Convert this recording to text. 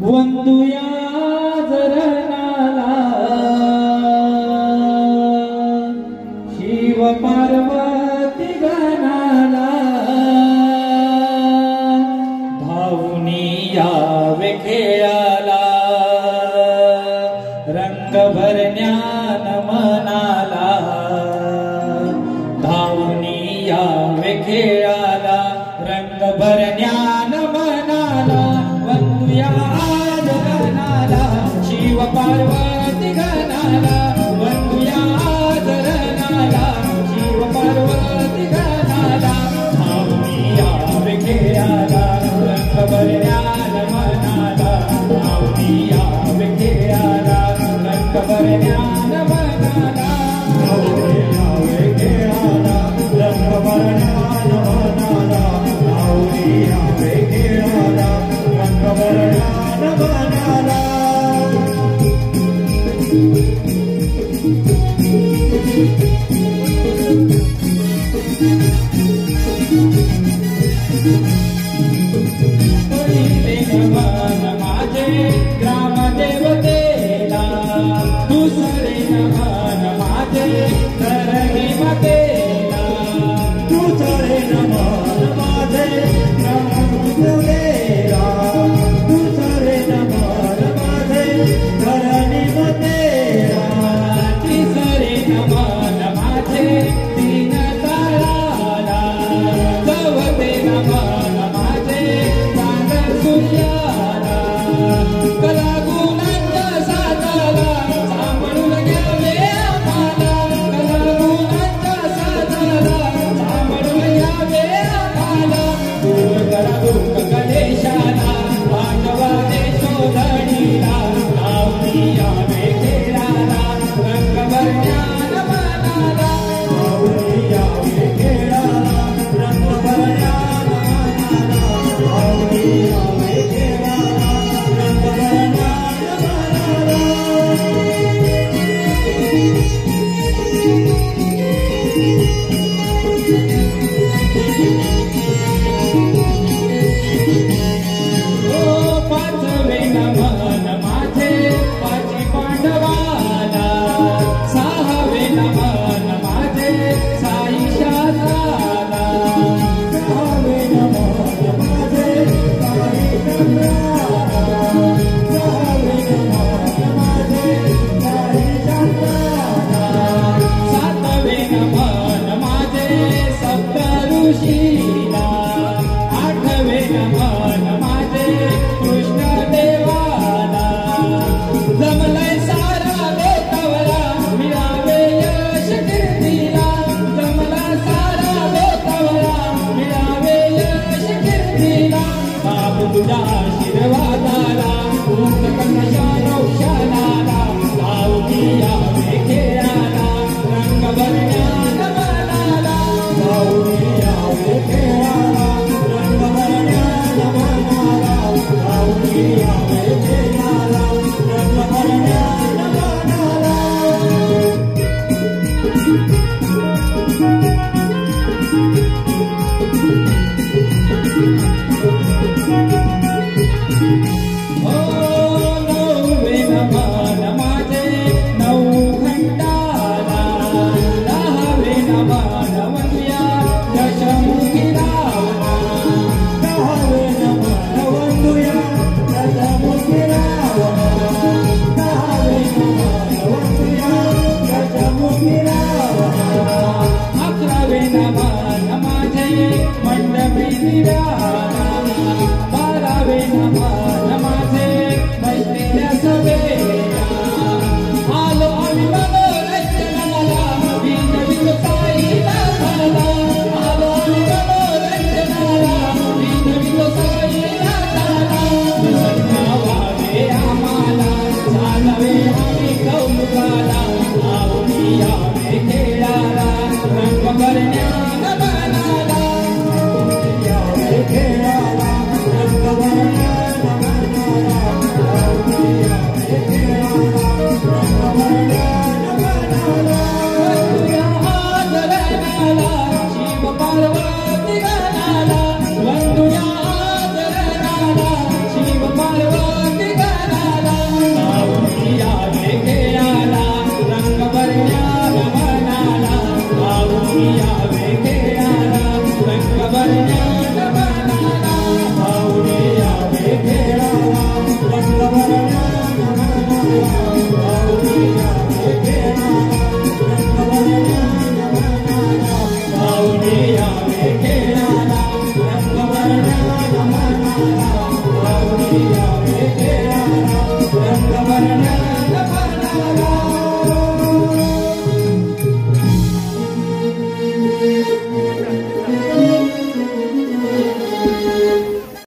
वंदुया जरनाला शिव पार्वती गणाला धावूनी यावे खेळाला रंग भरण्यान मनाला धावूनी यावे खेळाला रंग भरण्यान मनाला वंदुया जरनाला शिव पार्वती गणाला वंदुया जरनाला शिव पार्वती गणाला धावूनी यावे खेळाला रंग भरण्यान मनाला धावूनी यावे खेळाला रंग भरण्यान मनाला धावूनी यावे खेळाला रंग भरण्यान मनाला धावूनी यावे खेळाला रंग भरण्यान मनाला पहिले नमन माझे ग्रामदेवतेला दुसरे नमन माझे धरणी मातेला दुसरे नमन माझे ग्रामदेवतेला दुसरे नमन माझे धरणी मातेला तिसरे नमन माझे दीन ताळाला चौथे नमन माझे सागर सूर्याला कला गुणांच्या साथाला सांभाळून घ्यावे आम्हाला कला गुणांच्या साथाला सांभाळून घ्यावे आम्हाला दूर करा दुःख गणेशाला पांडवा देशोधडीला धावूनी यावे खेळाला रंग भरण्यान मनाला धावूनी यावे खेळाला रंग भरण्यान मनाला धावूनी यावे खेळाला रंग भरण्यान मनाला पाचवे नमन माझे पाची पांडवाला सहावे नमन माझे साई शास्त्राला सहावे नमन माझे साई शास्त्राला सहावे नमन माझे साई शास्त्राला सातवे नमन माझे सप्त ऋषीला आठवे नमन माझे कृष्ण देवाला जमलंय सारा बेतावला मिळावे यश कीर्तीला जमला सारा बेतावला मिळावे यश कीर्तीला बाप तुझ्या आशीर्वादाला मुक्त कन्या रोषणाला धावूनी यावे खेळाला रंग भरण्यान मनाला धावूनी यावे खेळाला रंग भरण्यान मनाला धावूनी यावे खेळाला